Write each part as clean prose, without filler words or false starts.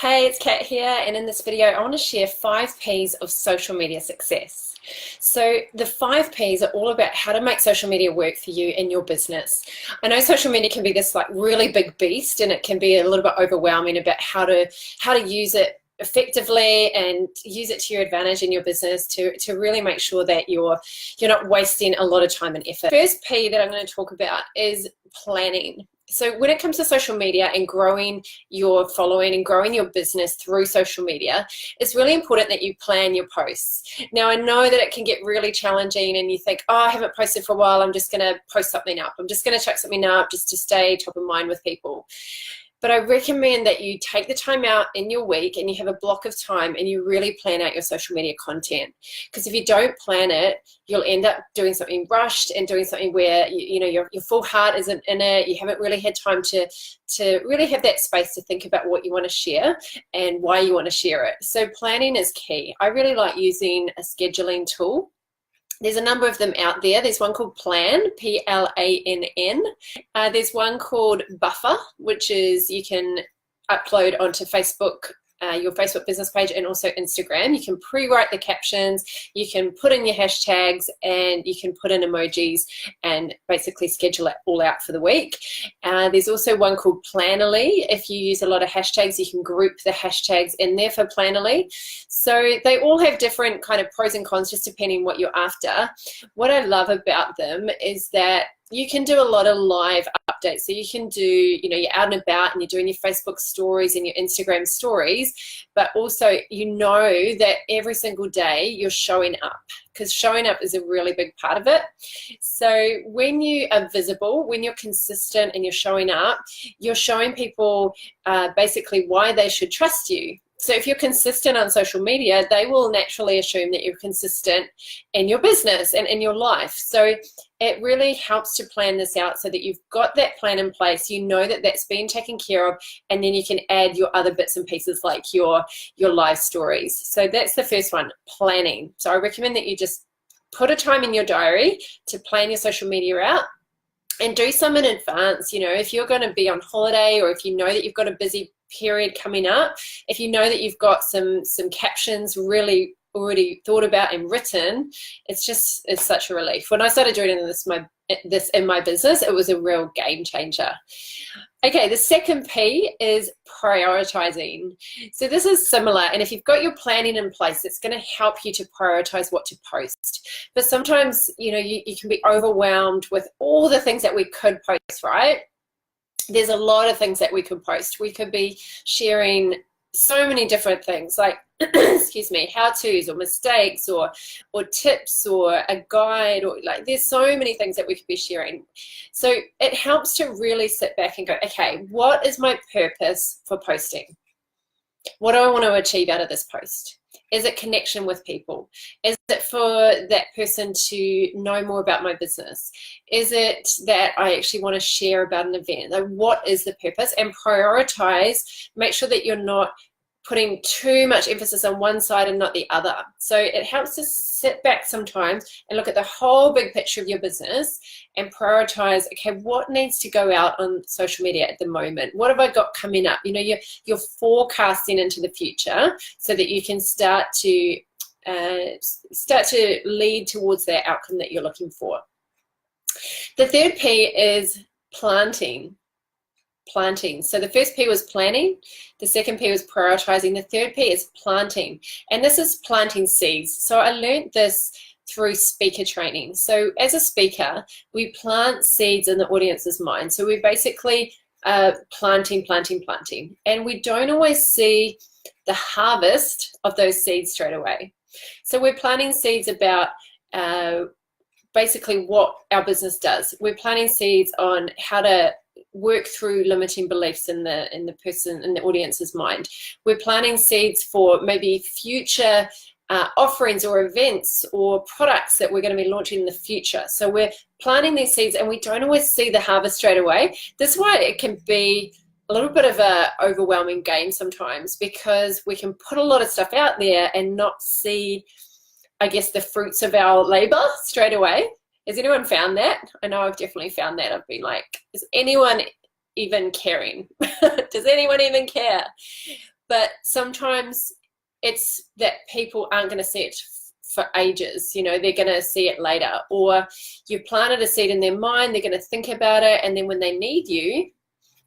Hey, it's Kat here, and in this video, I want to share 5 Ps of social media success. So the 5 Ps are all about how to make social media work for you and your business. I know social media can be this really big beast, and it can be a little bit overwhelming about how to use it effectively and use it to your advantage in your business to really make sure that you're not wasting a lot of time and effort. First P that I'm going to talk about is planning. So when it comes to social media and growing your following and growing your business through social media, it's really important that you plan your posts. Now, I know that it can get really challenging and you think, oh, I haven't posted for a while, I'm just going to post something up. I'm just going to chuck something up just to stay top of mind with people. But I recommend that you take the time out in your week and you have a block of time and you really plan out your social media content. Because if you don't plan it, you'll end up doing something rushed and doing something where your full heart isn't in it. You haven't really had time to really have that space to think about what you want to share and why you want to share it. So planning is key. I really like using a scheduling tool. There's a number of them out there. There's one called Plann, P-L-A-N-N. There's one called Buffer, which is you can upload onto Facebook, your Facebook business page, and also Instagram. You can pre-write the captions, you can put in your hashtags, and you can put in emojis and basically schedule it all out for the week. There's also one called Planoly. If you use a lot of hashtags, you can group the hashtags in there for Planoly. So they all have different kind of pros and cons just depending what you're after. What I love about them is that you can do a lot of live updates. So you can do, you're out and about and you're doing your Facebook stories and your Instagram stories, but also that every single day you're showing up, because showing up is a really big part of it. So when you are visible, when you're consistent and you're showing up, you're showing people basically why they should trust you. So if you're consistent on social media, they will naturally assume that you're consistent in your business and in your life. So it really helps to plan this out so that you've got that plan in place, you know that that's been taken care of, and then you can add your other bits and pieces like your live stories. So that's the first one, planning. So I recommend that you just put a time in your diary to plan your social media out. And do some in advance. If you're going to be on holiday, or if you know that you've got a busy period coming up, if you know that you've got some captions really already thought about and written, it's such a relief. When I started doing this in my business, it was a real game changer. Okay, the second P is prioritizing. So this is similar, and if you've got your planning in place, it's going to help you to prioritize what to post. But sometimes, you can be overwhelmed with all the things that we could post, right? There's a lot of things that we could post. We could be sharing so many different things like excuse me, how-tos or mistakes or tips or a guide, or there's so many things that we could be sharing. So it helps to really sit back and go, okay, what is my purpose for posting? What do I want to achieve out of this post? Is it connection with people? Is it for that person to know more about my business? Is it that I actually want to share about an event? What is the purpose? And prioritize, make sure that you're not putting too much emphasis on one side and not the other. So it helps to sit back sometimes and look at the whole big picture of your business and prioritize, okay, what needs to go out on social media at the moment? What have I got coming up? You're forecasting into the future so that you can start to lead towards that outcome that you're looking for. The third P is planting. So the first P was planning, the second P was prioritizing, the third P is planting, and this is planting seeds. So I learned this through speaker training. So as a speaker, we plant seeds in the audience's mind. So we're basically planting, and we don't always see the harvest of those seeds straight away. So we're planting seeds about basically what our business does. We're planting seeds on how to work through limiting beliefs in the audience's mind. We're planting seeds for maybe future offerings or events or products that we're going to be launching in the future. So we're planting these seeds, and we don't always see the harvest straight away. This is why it can be a little bit of a overwhelming game sometimes, because we can put a lot of stuff out there and not see, I guess, the fruits of our labor straight away. Has anyone found that? I know I've definitely found that. I've been like, is anyone even caring? Does anyone even care? but sometimes it's that people aren't going to see it for ages. You know, they're going to see it later, or you've planted a seed in their mind, they're going to think about it, and then when they need you,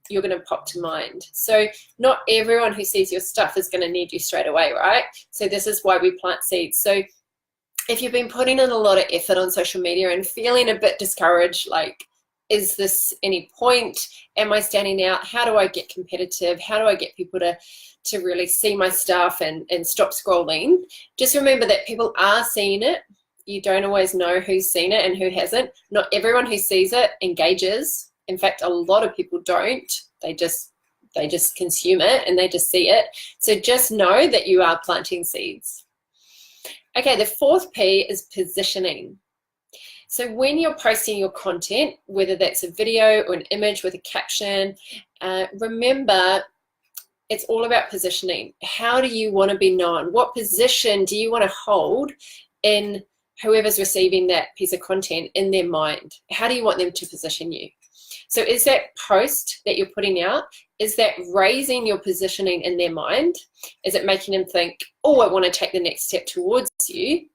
you're going to pop to mind. So not everyone who sees your stuff is going to need you straight away, right? So this is why we plant seeds. So if you've been putting in a lot of effort on social media and feeling a bit discouraged, like, is this any point? Am I standing out? How do I get competitive? How do I get people to really see my stuff and stop scrolling? Just remember that people are seeing it. You don't always know who's seen it and who hasn't. Not everyone who sees it engages. In fact, a lot of people don't. They just consume it and they just see it. So just know that you are planting seeds. Okay, the fourth P is positioning. So when you're posting your content, whether that's a video or an image with a caption, remember it's all about positioning. How do you want to be known? What position do you want to hold in whoever's receiving that piece of content in their mind? How do you want them to position you? So is that post that you're putting out, is that raising your positioning in their mind? Is it making them think, oh, I want to take the next step towards you?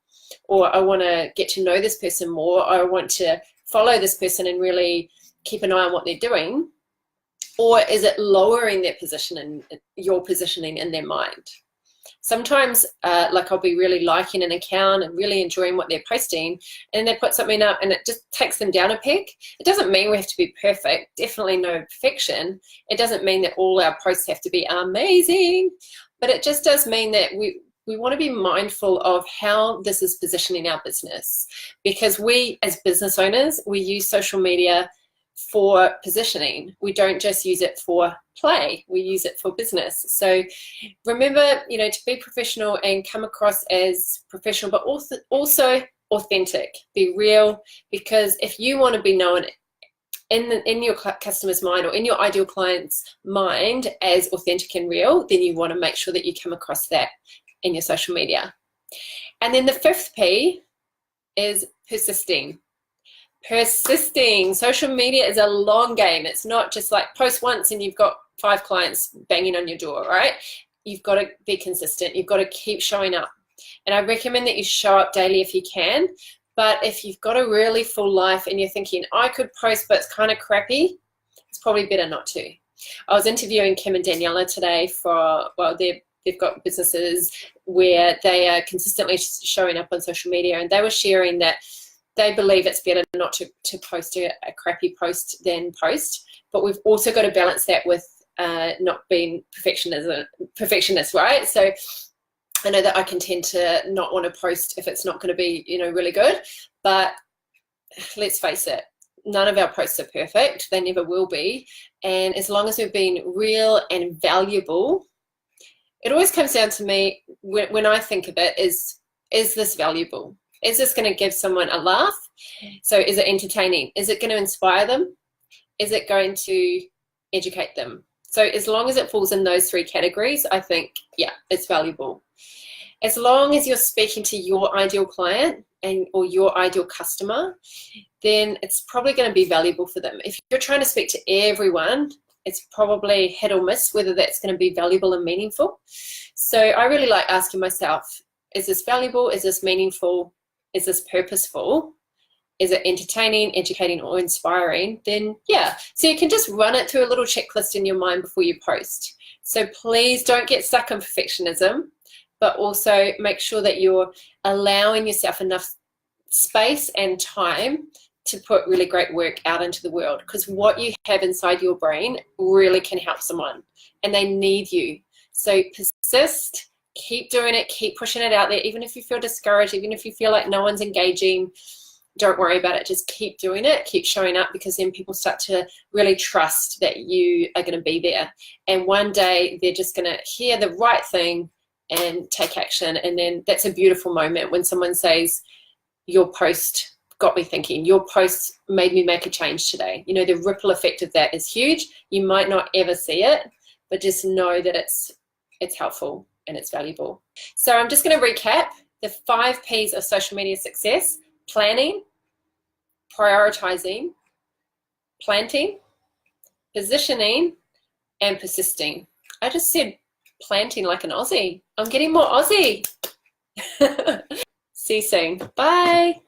Or I want to get to know this person more, or I want to follow this person and really keep an eye on what they're doing? Or is it lowering their position and your positioning in their mind? Sometimes, like I'll be really liking an account and really enjoying what they're posting, and they put something up and it just takes them down a peg. It doesn't mean we have to be perfect, definitely no perfection. It doesn't mean that all our posts have to be amazing, but it just does mean that we want to be mindful of how this is positioning our business, because we as business owners, we use social media for positioning. We don't just use it for play, we use it for business. So remember, you know, to be professional and come across as professional, but also authentic, be real, because if you want to be known in your customer's mind or in your ideal client's mind as authentic and real, then you want to make sure that you come across that in your social media. And then the fifth P is persisting. Persisting. Social media is a long game. It's not just like post once and you've got 5 clients banging on your door, right? You've got to be consistent. You've got to keep showing up. And I recommend that you show up daily if you can. But if you've got a really full life and you're thinking, I could post, but it's kind of crappy, it's probably better not to. I was interviewing Kim and Daniela today for, well, they've got businesses where they are consistently showing up on social media, and they were sharing that they believe it's better not to post a crappy post than post. But we've also got to balance that with not being perfectionist, right? So I know that I can tend to not want to post if it's not going to be, you know, really good. But let's face it, none of our posts are perfect. They never will be. And as long as we've been real and valuable, it always comes down to me, when I think of it, is this valuable? Is this going to give someone a laugh? So is it entertaining? Is it going to inspire them? Is it going to educate them? So as long as it falls in those 3 categories, I think, yeah, it's valuable. As long as you're speaking to your ideal client or your ideal customer, then it's probably going to be valuable for them. If you're trying to speak to everyone, it's probably hit or miss whether that's going to be valuable and meaningful. So I really like asking myself, is this valuable? Is this meaningful? Is this purposeful? Is it entertaining, educating, or inspiring? Then yeah. So you can just run it through a little checklist in your mind before you post. So please don't get stuck on perfectionism, but also make sure that you're allowing yourself enough space and time to put really great work out into the world, because what you have inside your brain really can help someone and they need you. So persist, keep doing it, keep pushing it out there, even if you feel discouraged, even if you feel like no one's engaging, don't worry about it. Just keep doing it, keep showing up, because then people start to really trust that you are going to be there. And one day they're just going to hear the right thing and take action. And then that's a beautiful moment when someone says, your post got me thinking, your post made me make a change today. You know, the ripple effect of that is huge. You might not ever see it, but just know that it's helpful and it's valuable. So I'm just going to recap the 5 P's of social media success: planning, prioritizing, planting, positioning, and persisting. I just said planting like an Aussie. I'm getting more Aussie. See you soon. Bye.